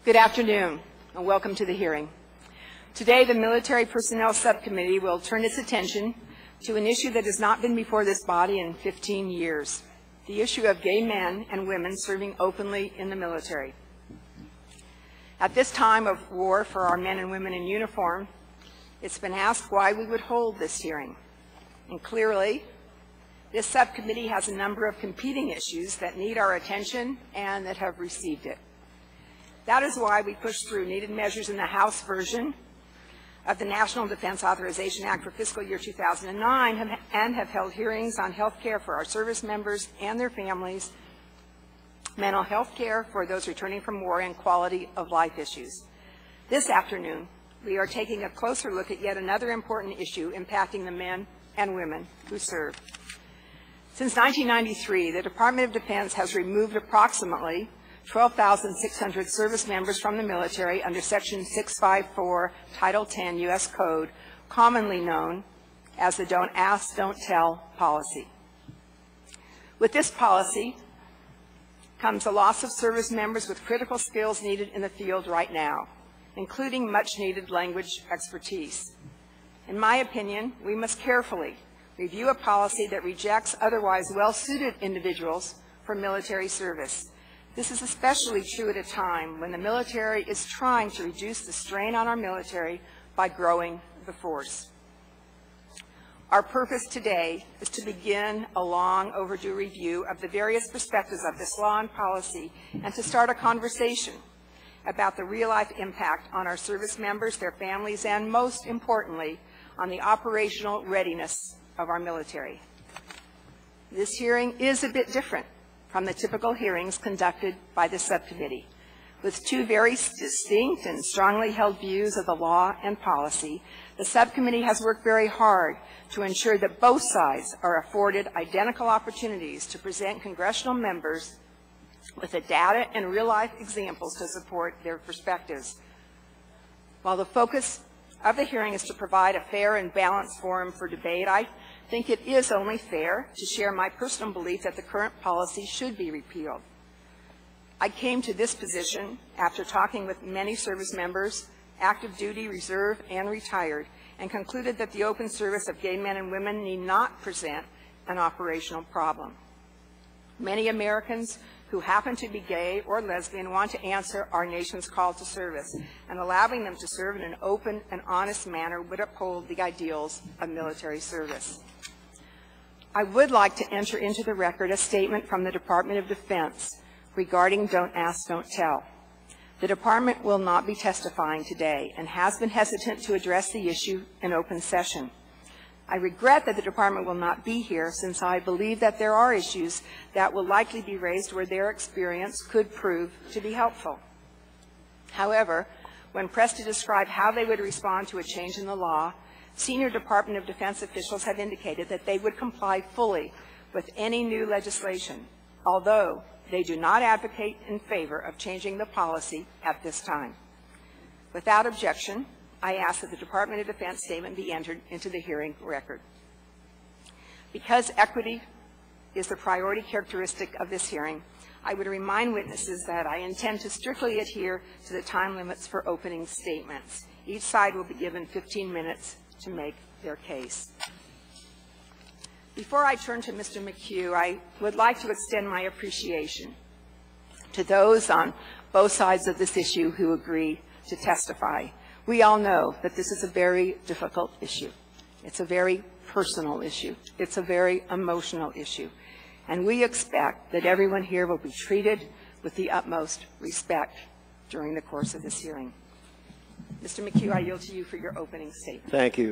Good afternoon, and welcome to the hearing. Today, the Military Personnel Subcommittee will turn its attention to an issue that has not been before this body in 15 years, the issue of gay men and women serving openly in the military. At this time of war for our men and women in uniform, it's been asked why we would hold this hearing. And clearly, this subcommittee has a number of competing issues that need our attention and that have received it. That is why we pushed through needed measures in the House version of the National Defense Authorization Act for fiscal year 2009 and have held hearings on health care for our service members and their families, mental health care for those returning from war, and quality of life issues. This afternoon, we are taking a closer look at yet another important issue impacting the men and women who serve. Since 1993, the Department of Defense has removed approximately 12,600 service members from the military under Section 654, Title 10 U.S. Code, commonly known as the Don't Ask, Don't Tell policy. With this policy comes a loss of service members with critical skills needed in the field right now, including much-needed language expertise. In my opinion, we must carefully review a policy that rejects otherwise well-suited individuals for military service. This is especially true at a time when the military is trying to reduce the strain on our military by growing the force. Our purpose today is to begin a long overdue review of the various perspectives of this law and policy and to start a conversation about the real-life impact on our service members, their families, and most importantly, on the operational readiness of our military. This hearing is a bit different from the typical hearings conducted by the subcommittee. With two very distinct and strongly held views of the law and policy, the subcommittee has worked very hard to ensure that both sides are afforded identical opportunities to present congressional members with the data and real-life examples to support their perspectives. While the focus of the hearing is to provide a fair and balanced forum for debate, I think it is only fair to share my personal belief that the current policy should be repealed. I came to this position after talking with many service members, active duty, reserve, and retired, and concluded that the open service of gay men and women need not present an operational problem. Many Americans who happen to be gay or lesbian want to answer our nation's call to service, and allowing them to serve in an open and honest manner would uphold the ideals of military service. I would like to enter into the record a statement from the Department of Defense regarding Don't Ask, Don't Tell. The Department will not be testifying today and has been hesitant to address the issue in open session. I regret that the Department will not be here, since I believe that there are issues that will likely be raised where their experience could prove to be helpful. However, when pressed to describe how they would respond to a change in the law, senior Department of Defense officials have indicated that they would comply fully with any new legislation, although they do not advocate in favor of changing the policy at this time. Without objection, I ask that the Department of Defense statement be entered into the hearing record. Because equity is the priority characteristic of this hearing, I would remind witnesses that I intend to strictly adhere to the time limits for opening statements. Each side will be given 15 minutes to make their case. Before I turn to Mr. McHugh, I would like to extend my appreciation to those on both sides of this issue who agree to testify. We all know that this is a very difficult issue. It's a very personal issue. It's a very emotional issue. And we expect that everyone here will be treated with the utmost respect during the course of this hearing. Mr. McHugh, I yield to you for your opening statement. Thank you.